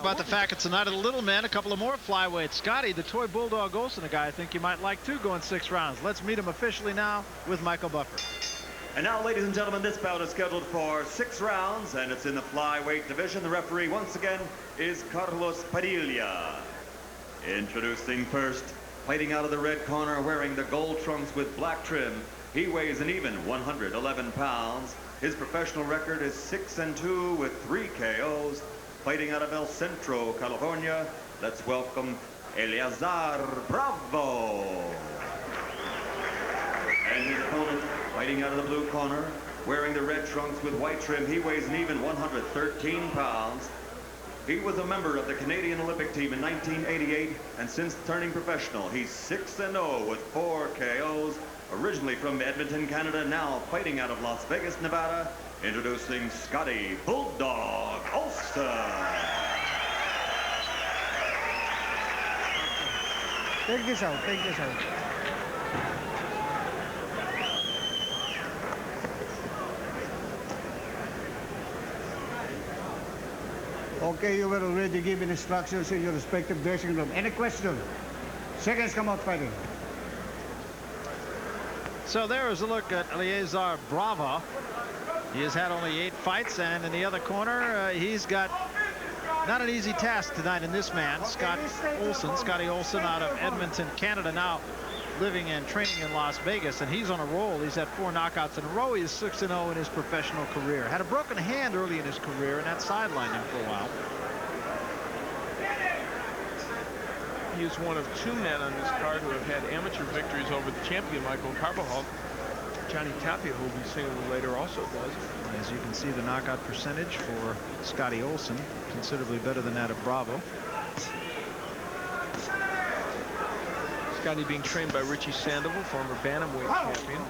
about the fact it's the night of the little men. A couple of more flyweights. Scotty, the toy bulldog Olson, a guy I think you might like too, going 6 rounds. Let's meet him officially now with Michael Buffer. And now, ladies and gentlemen, this bout is scheduled for 6 rounds, and it's in the flyweight division. The referee, once again, is Carlos Padilla. Introducing first, fighting out of the red corner, wearing the gold trunks with black trim. He weighs an even 111 pounds. His professional record is 6-2 with 3 KOs. Fighting out of El Centro, California, let's welcome Eleazar Bravo. And his opponent, fighting out of the blue corner, wearing the red trunks with white trim. He weighs an even 113 pounds. He was a member of the Canadian Olympic team in 1988, and since turning professional, he's 6-0 with 4 KOs. Originally from Edmonton, Canada, now fighting out of Las Vegas, Nevada. Introducing Scotty Bulldog Olson. Take this out, take this out. Okay, you were already given instructions in your respective dressing room. Any question? Seconds come out fighting. So there is a look at Eleazar Bravo. He has had only 8 fights, and in the other corner, he's got not an easy task tonight in this man, Scotty Olson out of Edmonton, Canada, now living and training in Las Vegas, and he's on a roll. He's had 4 knockouts in a row. He's 6-0 in his professional career. Had a broken hand early in his career, and that sidelined him for a while. He is one of 2 men on this card who have had amateur victories over the champion, Michael Carbajal. Johnny Tapia, who will be seen a little later, also does. As you can see, the knockout percentage for Scotty Olson considerably better than that of Bravo. Scotty being trained by Richie Sandoval, former bantamweight champion.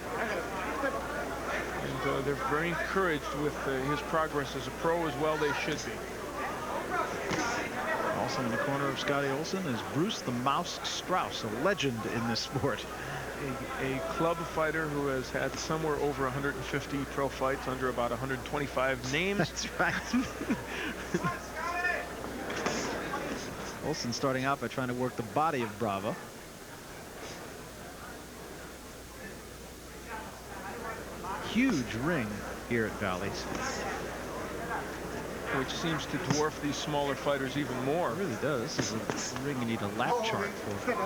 And they're very encouraged with his progress as a pro, as well they should be. Also in the corner of Scotty Olson is Bruce the Mouse Strauss, a legend in this sport. A club fighter who has had somewhere over 150 pro fights under about 125 names. That's right. Olson starting out by trying to work the body of Bravo. Huge ring here at Valley's, which seems to dwarf these smaller fighters even more. It really does. This is a ring you need a lap chart for.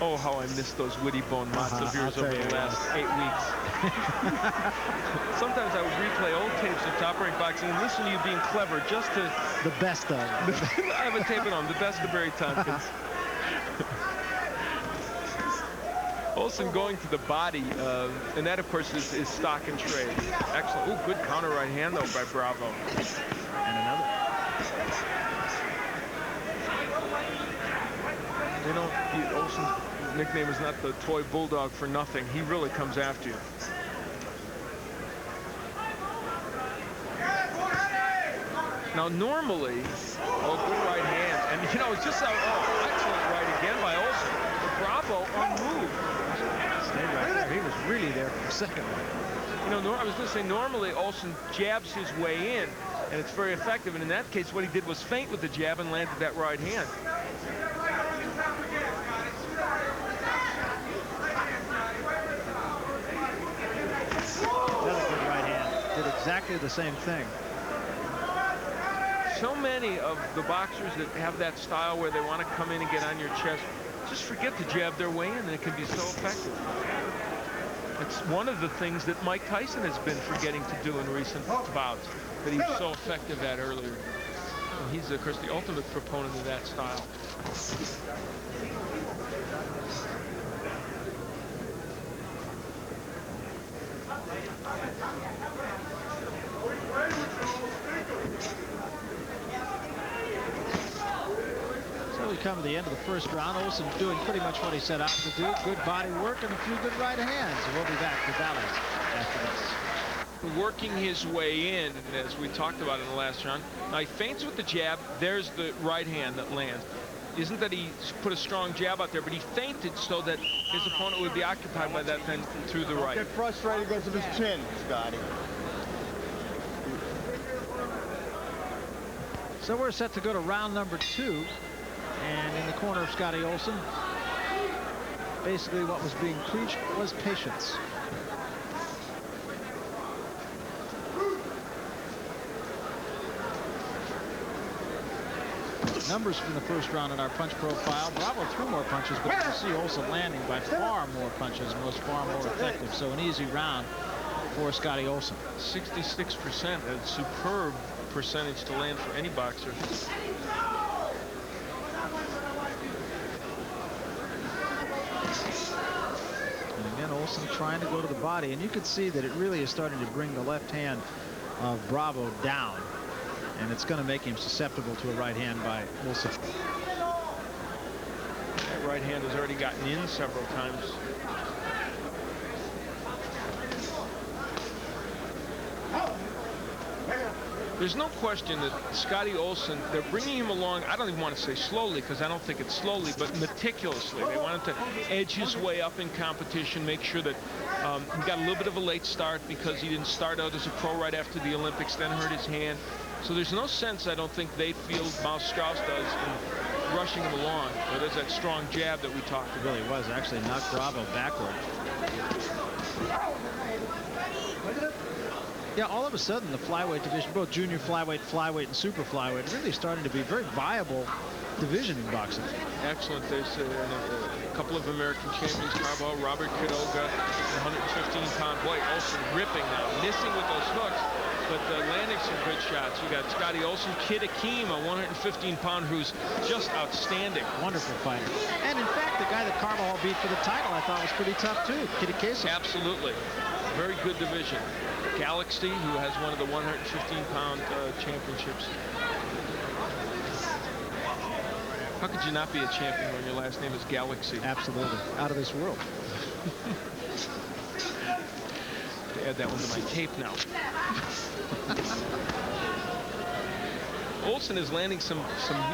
Oh, how I missed those witty bone mots of yours over the last 8 weeks. Sometimes I would replay old tapes of Top Rank Boxing and listen to you being clever just to... The best of it. I have a tape it on, the best of Barry Tompkins. Olson going to the body, and that, of course, is stock and trade. Excellent. Ooh, good counter right hand, though, by Bravo. And another. You know, Olson's nickname is not the toy bulldog for nothing. He really comes after you. Now, normally, good right hand. And, you know, it's just excellent right again by Olson. But Bravo unmoved. Stayed right there. He was really there for the second one. You know, I was going to say, normally Olson jabs his way in, and it's very effective. And in that case, what he did was feint with the jab and landed that right hand. Another good right hand. Did exactly the same thing. So many of the boxers that have that style where they want to come in and get on your chest, just forget to jab their way in, and it can be so effective. It's one of the things that Mike Tyson has been forgetting to do in recent bouts, that he was so effective at earlier. And he's, of course, the ultimate proponent of that style. So we come to the end of the first round. Olson doing pretty much what he set out to do. Good body work and a few good right hands. We'll be back to Dallas after this. Working his way in, as we talked about in the last round. Now he feints with the jab. There's the right hand that lands. Isn't that he put a strong jab out there, but he feinted so that his opponent would be occupied by that then through the right. Get frustrated because of his chin, Scotty. So we're set to go to round number 2. And in the corner of Scotty Olson, basically what was being preached was patience. Numbers from the first round in our punch profile. Bravo threw more punches, but you can see Olson landing by far more punches and was far more effective. So an easy round for Scotty Olson. 66%, a superb percentage to land for any boxer. And again, Olson trying to go to the body, and you could see that it really is starting to bring the left hand of Bravo down, and it's going to make him susceptible to a right hand by Olson. That right hand has already gotten in several times. There's no question that Scotty Olson, they're bringing him along, I don't even want to say slowly, because I don't think it's slowly, but meticulously. They want him to edge his way up in competition, make sure that he got a little bit of a late start because he didn't start out as a pro right after the Olympics, then hurt his hand. So there's no sense, I don't think, they feel Miles Strauss does in rushing him along. But there's that strong jab that we talked about. It really was. Actually knocked Bravo backward. Yeah, all of a sudden the flyweight division, both junior flyweight, flyweight, and super flyweight, really starting to be a very viable division in boxing. Excellent. There's a couple of American champions, Carbo, Robert Kidoga, 115-pound. Boy, Olson ripping now, missing with those hooks, but landing some good shots. You got Scotty Olson, Kid Akeem, a 115-pound who's just outstanding. Wonderful fighter. And in fact, the guy that Carvajal beat for the title I thought was pretty tough too, Kid Akeem. Absolutely. Very good division. Galaxy, who has one of the 115-pound championships. How could you not be a champion when your last name is Galaxy? Absolutely. Out of this world. To add that one to my tape now. Olson is landing some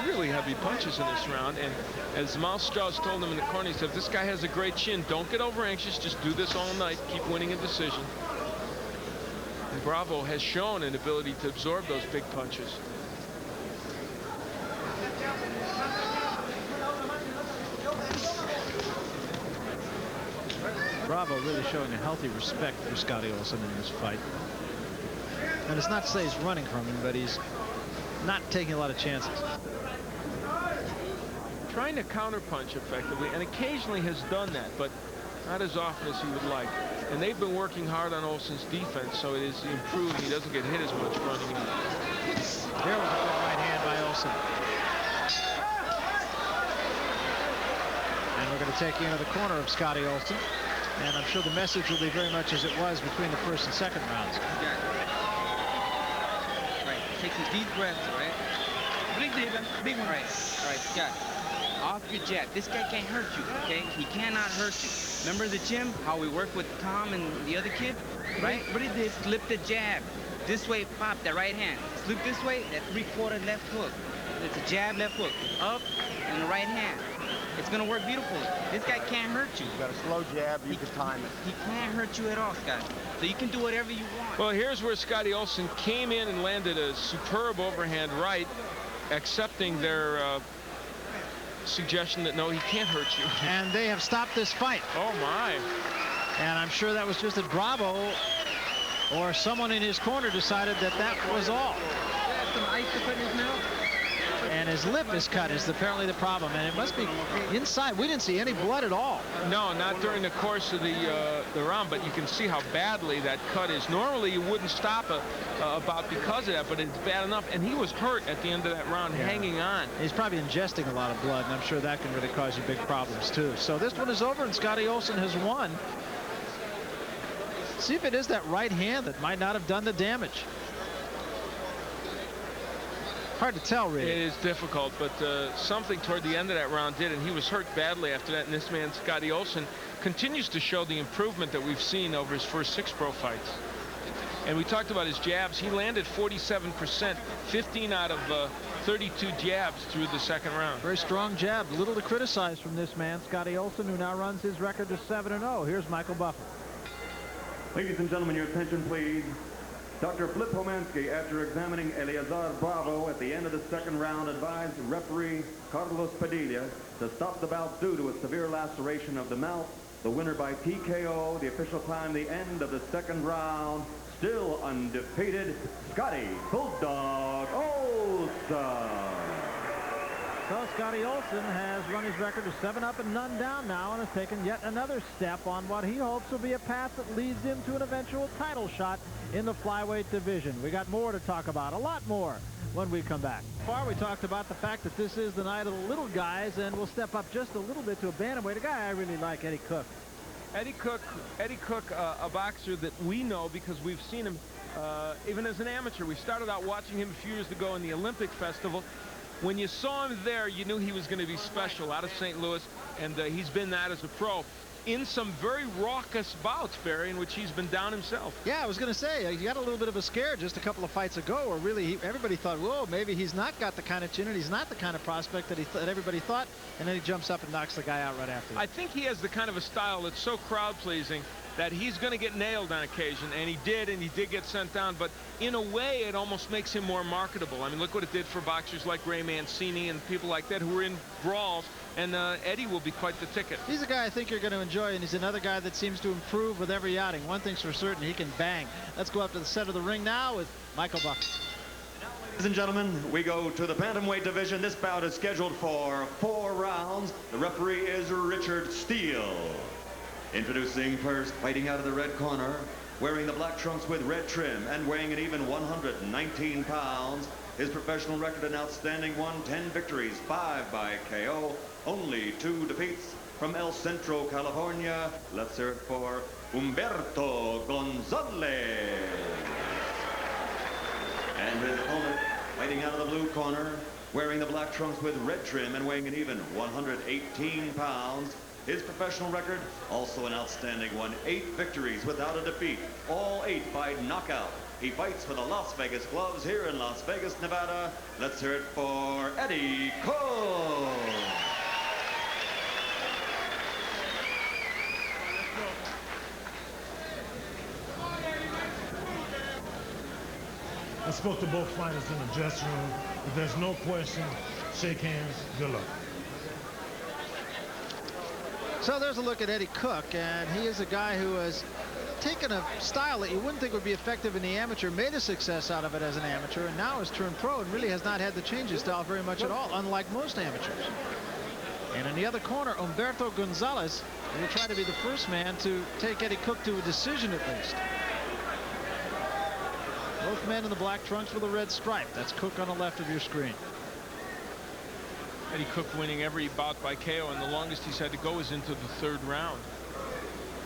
really heavy punches in this round, and as Miles Strauss told him in the corner, he said, if this guy has a great chin, don't get over anxious, just do this all night, keep winning a decision. And Bravo has shown an ability to absorb those big punches. Bravo really showing a healthy respect for Scotty Olson in this fight. And it's not to say he's running from him, but he's not taking a lot of chances. Trying to counterpunch effectively, and occasionally has done that, but not as often as he would like. And they've been working hard on Olson's defense, so it is improved. He doesn't get hit as much running. There was a good right hand by Olson. And we're going to take you into the corner of Scotty Olson. And I'm sure the message will be very much as it was between the first and second rounds. Yeah. Right. Take some deep breaths, right? Big one. Right. All right, Scott. Off your jab. This guy can't hurt you, okay? He cannot hurt you. Remember the gym? How we worked with Tom and the other kid? Right? What he did, slip the jab. This way, pop, that right hand. Slip this way, that 3/4 left hook. It's a jab, left hook. Up, and the right hand. It's going to work beautifully. This guy can't hurt you. You got a slow jab, you can time it. He can't hurt you at all, Scott. So you can do whatever you want. Well, here's where Scotty Olson came in and landed a superb overhand right, accepting their suggestion that no, he can't hurt you. And they have stopped this fight. Oh, my. And I'm sure that was just that Bravo or someone in his corner decided that that was all. Some ice to put in his mouth. And his lip is cut is apparently the problem, and it must be inside. We didn't see any blood at all. No, not during the course of the round, but you can see how badly that cut is. Normally you wouldn't stop about because of that, but it's bad enough, and he was hurt at the end of that round, hanging on. He's probably ingesting a lot of blood, and I'm sure that can really cause you big problems too. So this one is over, and Scotty Olson has won. See if it is that right hand that might not have done the damage. Hard to tell, really. It is difficult, but something toward the end of that round did, and he was hurt badly after that. And this man, Scotty Olson, continues to show the improvement that we've seen over his first 6 pro fights. And we talked about his jabs. He landed 47%, 15 out of 32 jabs through the second round. Very strong jab. Little to criticize from this man, Scotty Olson, who now runs his record to 7-0. Here's Michael Buffer. Ladies and gentlemen, your attention, please. Dr. Flip Homansky, after examining Eleazar Bravo at the end of the second round, advised referee Carlos Padilla to stop the bout due to a severe laceration of the mouth. The winner by TKO, the official time, the end of the second round, still undefeated, Scotty Bulldog Olson. So Scotty Olson has run his record to 7 up and none down now and has taken yet another step on what he hopes will be a path that leads him to an eventual title shot in the flyweight division. We got more to talk about, a lot more, when we come back. Far we talked about the fact that this is the night of the little guys, and we'll step up just a little bit to a bantamweight. A guy I really like, Eddie Cook. Eddie Cook, a boxer that we know because we've seen him even as an amateur. We started out watching him a few years ago in the Olympic Festival. When you saw him there, you knew he was going to be special, out of St. Louis, and he's been that as a pro in some very raucous bouts, Barry, in which he's been down himself. Yeah, I was going to say, he got a little bit of a scare just a couple of fights ago where really everybody thought, whoa, maybe he's not got the kind of chin and he's not the kind of prospect that everybody thought, and then he jumps up and knocks the guy out right after. I think he has the kind of a style that's so crowd-pleasing that he's going to get nailed on occasion, and he did get sent down, but in a way it almost makes him more marketable. I mean, look what it did for boxers like Ray Mancini and people like that who were in brawls, and Eddie will be quite the ticket. He's a guy I think you're going to enjoy, and he's another guy that seems to improve with every outing. One thing's for certain, he can bang. Let's go up to the center of the ring now with Michael Buck. Ladies and gentlemen, we go to the bantamweight division. This bout is scheduled for 4 rounds. The referee is Richard Steele. Introducing first, fighting out of the red corner, wearing the black trunks with red trim and weighing an even 119 pounds. His professional record an outstanding 10 victories, 5 by KO, only 2 defeats. From El Centro, California, let's hear it for Humberto Gonzalez. And his opponent, fighting out of the blue corner, wearing the black trunks with red trim and weighing an even 118 pounds. His professional record, also an outstanding 8 victories without a defeat, all 8 by knockout. He fights for the Las Vegas Gloves here in Las Vegas, Nevada. Let's hear it for Eddie Cook. I spoke to both fighters in the dressing room. If there's no question, shake hands, good luck. So there's a look at Eddie Cook, and he is a guy who has taken a style that you wouldn't think would be effective in the amateur, made a success out of it as an amateur, and now has turned pro and really has not had to change his style very much at all, unlike most amateurs. And in the other corner, Humberto Gonzalez will try to be the first man to take Eddie Cook to a decision at least. Both men in the black trunks with a red stripe. That's Cook on the left of your screen. Eddie Cook winning every bout by KO, and the longest he's had to go is into the 3rd round.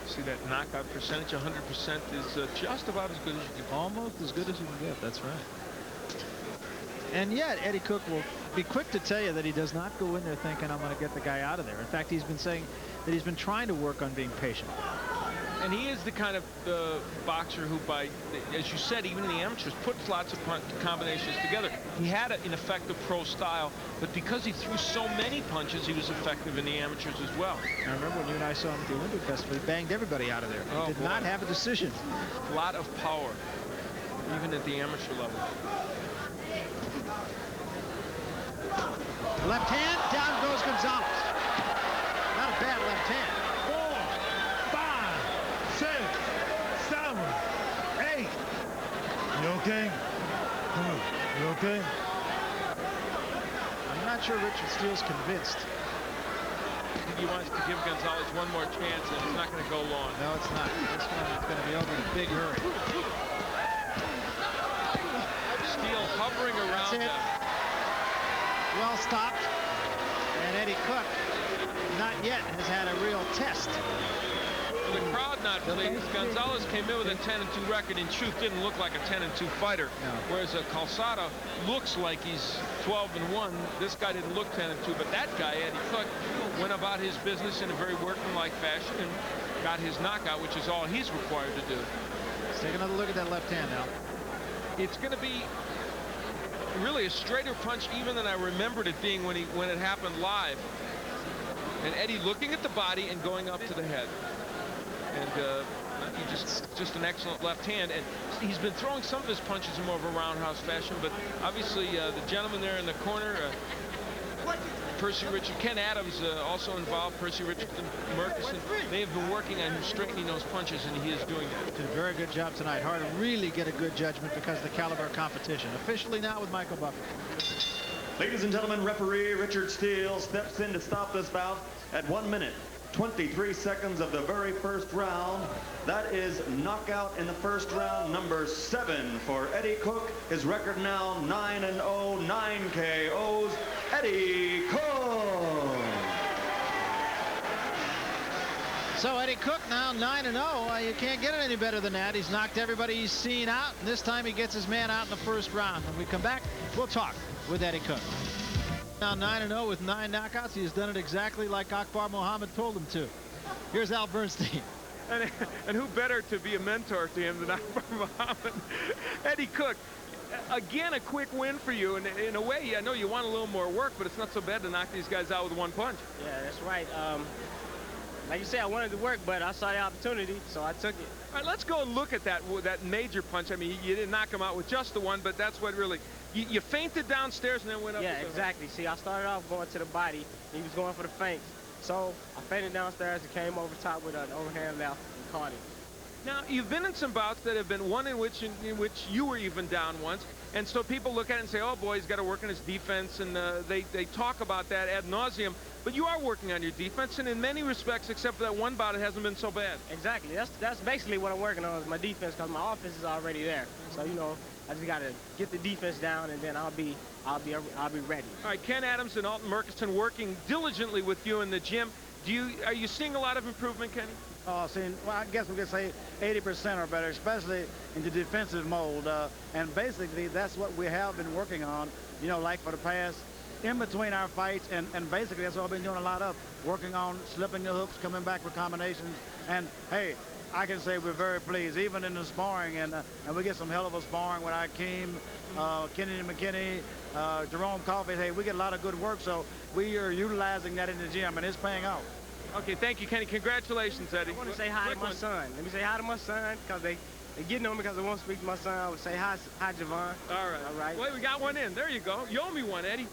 See that knockout percentage, 100% is just about as good as you can. Almost as good as you can get, that's right. And yet, Eddie Cook will be quick to tell you that he does not go in there thinking, I'm going to get the guy out of there. In fact, he's been saying that he's been trying to work on being patient. And he is the kind of boxer who, as you said, even in the amateurs, puts lots of combinations together. He had, in effect, a pro style, but because he threw so many punches, he was effective in the amateurs as well. I remember when you and I saw him at the Olympic Festival, he banged everybody out of there. He did not have a decision. A lot of power, even at the amateur level. Left hand, down goes Gonzalez. Not a bad left hand. 4, 5, 6, 7, 8. You okay? You okay? I'm not sure Richard Steele's convinced. I think he wants to give Gonzalez one more chance, and it's not going to go long. No, it's not. This one is going to be over in a big hurry. Steele hovering around them. Well stopped. And Eddie Cook, not yet, has had a real test. The crowd not pleased. Gonzalez came in with a 10-2 record. In truth, didn't look like a 10-2 fighter. No. Whereas Calzada looks like he's 12-1. This guy didn't look 10-2, but that guy, Eddie Cook, went about his business in a very workmanlike fashion and got his knockout, which is all he's required to do. Let's take another look at that left hand now. It's going to be really a straighter punch even than I remembered it being when it happened live. And Eddie looking at the body and going up to the head. And just an excellent left hand, and he's been throwing some of his punches in more of a roundhouse fashion, but obviously the gentleman there in the corner, Percy Richard, Ken Adams also involved. Percy Richardson, Murkison, they have been working on him straightening those punches, and he is doing that. Did a very good job tonight. Hard to really get a good judgment because of the caliber of competition. Officially now with Michael Buffer. Ladies and gentlemen, referee Richard Steele steps in to stop this bout at 1 minute, 23 seconds of the very first round. That is knockout in the first round, number 7 for Eddie Cook. His record now 9-0, 9 KOs. Eddie Cook. So Eddie Cook now 9-0. You can't get it any better than that. He's knocked everybody he's seen out, and this time he gets his man out in the first round. When we come back, we'll talk with Eddie Cook. Now 9-0 with 9 knockouts. He has done it exactly like Akbar Muhammad told him to. Here's Al Bernstein. And who better to be a mentor to him than Akbar Muhammad? Eddie Cook, again, a quick win for you. And in a way, I know you want a little more work, but it's not so bad to knock these guys out with 1 punch. Yeah, that's right. Like you say, I wanted to work, but I saw the opportunity, so I took it. All right, let's go and look at that major punch. I mean, you didn't knock him out with just the one, but that's what really... You feinted downstairs and then went up. Yeah, exactly. See, I started off going to the body. He was going for the feints. So I feinted downstairs and came over top with an overhand left and caught him. Now, you've been in some bouts that have been one in which you were even down once. And so people look at it and say, oh, boy, he's got to work on his defense. And they talk about that ad nauseum. But you are working on your defense. And in many respects, except for that one bout, it hasn't been so bad. Exactly. That's basically what I'm working on is my defense because my offense is already there. So, you know, I just got to get the defense down, and then I'll be ready. All right, Ken Adams and Alton Murkison working diligently with you in the gym. Are you seeing a lot of improvement, Kenny? Well, I guess we could say 80% or better, especially in the defensive mold. And basically, that's what we have been working on, you know, like for the past, in between our fights. And basically, that's what I've been doing a lot of, working on slipping the hooks, coming back with combinations. And, hey, I can say we're very pleased, even in the sparring. And we get some hell of a sparring with Akeem, Kennedy McKinney, Jerome Coffey. Hey, we get a lot of good work, so we are utilizing that in the gym, and it's paying off. Okay, thank you, Kenny. Congratulations, Eddie. I want to say hi to my son. Let me say hi to my son because they getting on me because I won't speak to my son. I would say hi, Javon. All right. All right. Well, we got one in. There you go. You owe me one, Eddie.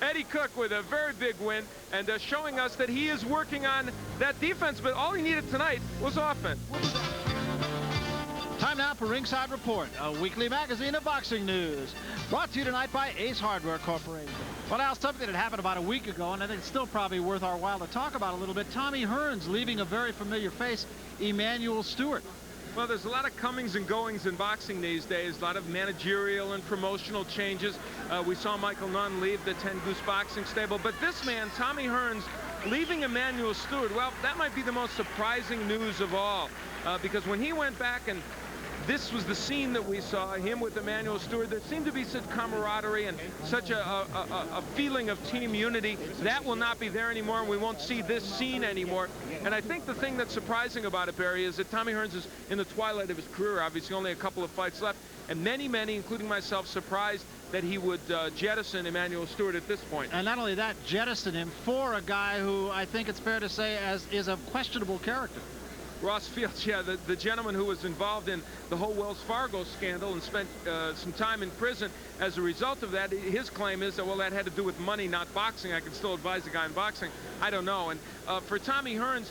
Eddie Cook with a very big win and showing us that he is working on that defense, but all he needed tonight was offense. Time now for Ringside Report, a weekly magazine of boxing news. Brought to you tonight by Ace Hardware Corporation. Well, now, something that happened about a week ago, and I think it's still probably worth our while to talk about a little bit. Tommy Hearns leaving a very familiar face, Emanuel Stewart. Well, there's a lot of comings and goings in boxing these days, a lot of managerial and promotional changes. We saw Michael Nunn leave the 10 Goose Boxing stable, but this man, Tommy Hearns, leaving Emanuel Stewart, well, that might be the most surprising news of all, because when he went back and this was the scene that we saw, him with Emanuel Stewart. There seemed to be such camaraderie and such a feeling of team unity. That will not be there anymore, and we won't see this scene anymore. And I think the thing that's surprising about it, Barry, is that Tommy Hearns is in the twilight of his career, obviously only a couple of fights left, and many, including myself, surprised that he would jettison Emanuel Stewart at this point. And not only that, jettison him for a guy who I think it's fair to say is a questionable character. Ross Fields, yeah, the gentleman who was involved in the whole Wells Fargo scandal and spent some time in prison as a result of that. His claim is that, well, that had to do with money, not boxing. I can still advise a guy in boxing. I don't know. And for Tommy Hearns,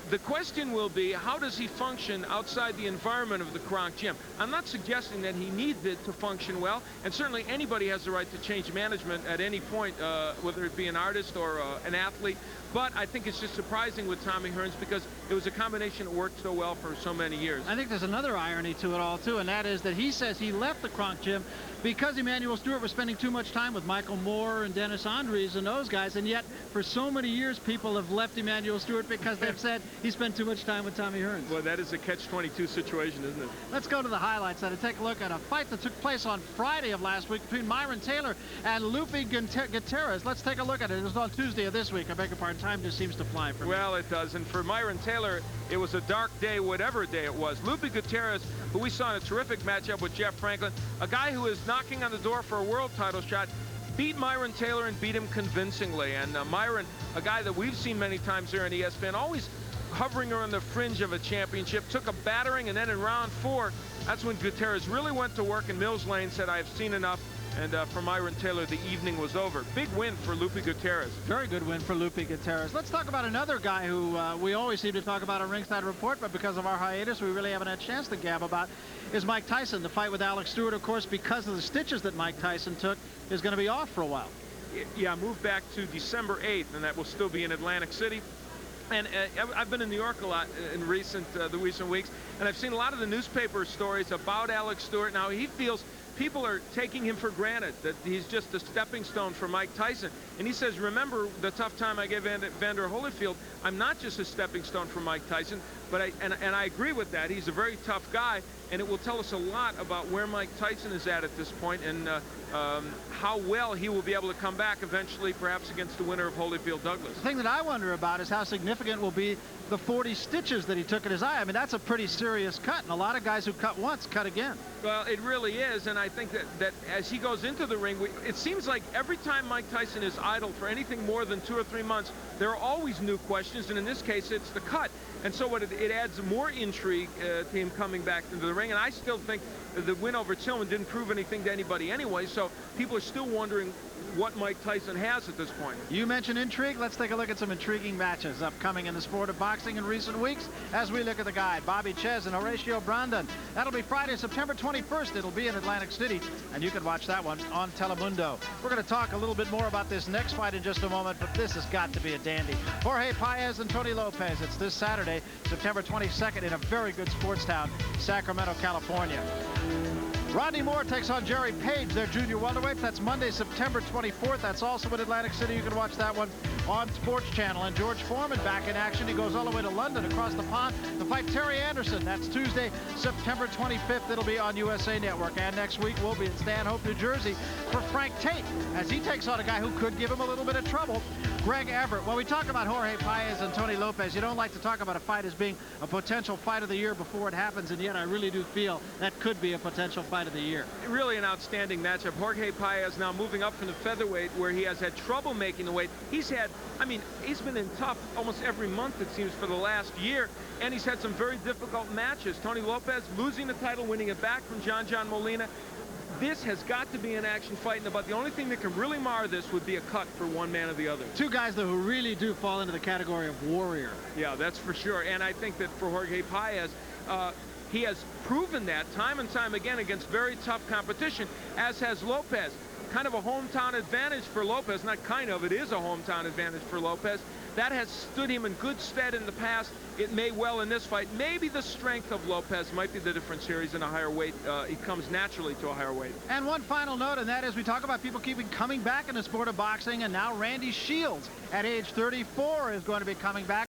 the question will be, how does he function outside the environment of the Kronk gym? I'm not suggesting that he needs it to function well, and certainly anybody has the right to change management at any point, whether it be an artist or an athlete. But I think it's just surprising with Tommy Hearns because it was a combination that worked so well for so many years. I think there's another irony to it all, too, and that is that he says he left the Kronk gym because Emanuel Stewart was spending too much time with Michael Moore and Dennis Andres and those guys, and yet for so many years people have left Emanuel Stewart because they've said he spent too much time with Tommy Hearns. Well, that is a catch-22 situation, isn't it? Let's go to the highlights and take a look at a fight that took place on Friday of last week between Myron Taylor and Lupe Gutierrez. Let's take a look at it. It was on Tuesday of this week. I beg your pardon. Time just seems to fly for me. Well, it does. And for Myron Taylor, it was a dark day, whatever day it was. Lupe Gutierrez, who we saw in a terrific matchup with Jeff Franklin, a guy who is knocking on the door for a world title shot, beat Myron Taylor and beat him convincingly. And Myron, a guy that we've seen many times here on ESPN, always hovering on the fringe of a championship, took a battering, and then in round 4, that's when Gutierrez really went to work, and Mills Lane said, "I've seen enough." And for Myron Taylor, the evening was over. Big win for Lupe Gutierrez. Very good win for Lupe Gutierrez. Let's talk about another guy who we always seem to talk about on Ringside Report, but because of our hiatus, we really haven't had a chance to gab about, is Mike Tyson. The fight with Alex Stewart, of course, because of the stitches that Mike Tyson took, is going to be off for a while. Yeah, moved back to December 8th, and that will still be in Atlantic City. And I've been in New York a lot in the recent weeks, and I've seen a lot of the newspaper stories about Alex Stewart. Now, he feels people are taking him for granted, that he's just a stepping stone for Mike Tyson. And he says, remember the tough time I gave Vander Holyfield? I'm not just a stepping stone for Mike Tyson, but I agree with that. He's a very tough guy, and it will tell us a lot about where Mike Tyson is at this point, and how well he will be able to come back eventually, perhaps against the winner of Holyfield Douglas. The thing that I wonder about is how significant will be the 40 stitches that he took in his eye. I mean, that's a pretty serious cut, and a lot of guys who cut once cut again. Well, it really is, and I think that as he goes into the ring, it seems like every time Mike Tyson is idle for anything more than 2 or 3 months, there are always new questions, and in this case, it's the cut. And so it adds more intrigue to him coming back into the ring, and I still think the win over Tillman didn't prove anything to anybody anyway, so people are still wondering what Mike Tyson has at this point. You mentioned intrigue. Let's take a look at some intriguing matches upcoming in the sport of boxing in recent weeks as we look at the guide. Bobby Ches and Horatio Brandon. That'll be Friday, September 21st. It'll be in Atlantic City, and you can watch that one on Telemundo. We're going to talk a little bit more about this next fight in just a moment, but this has got to be a dandy. Jorge Paez and Tony Lopez. It's this Saturday, September 22nd, in a very good sports town, Sacramento, California. Rodney Moore takes on Jerry Page, their junior welterweight. That's Monday, September 24th. That's also in Atlantic City. You can watch that one on Sports Channel. And George Foreman back in action. He goes all the way to London, across the pond, to fight Terry Anderson. That's Tuesday, September 25th. It'll be on USA Network. And next week, we'll be in Stanhope, New Jersey for Frank Tate, as he takes on a guy who could give him a little bit of trouble, Greg Everett. When we talk about Jorge Paez and Tony Lopez, you don't like to talk about a fight as being a potential fight of the year before it happens, and yet I really do feel that could be a potential fight of the year. Really an outstanding matchup. Jorge Paez now moving up from the featherweight, where he has had trouble making the weight. He's been in tough almost every month, it seems, for the last year, and he's had some very difficult matches. Tony Lopez losing the title, winning it back from John Molina. This has got to be an action fight, and about the only thing that can really mar this would be a cut for one man or the other. Two guys, though, who really do fall into the category of warrior. Yeah, that's for sure. And I think that for Jorge Paez, he has proven that time and time again against very tough competition, as has Lopez. Kind of a hometown advantage for Lopez. Not kind of, it is a hometown advantage for Lopez. That has stood him in good stead in the past. It may well in this fight. Maybe the strength of Lopez might be the difference here. He's in a higher weight. He comes naturally to a higher weight. And one final note, and that is we talk about people coming back in the sport of boxing, and now Randy Shields at age 34 is going to be coming back.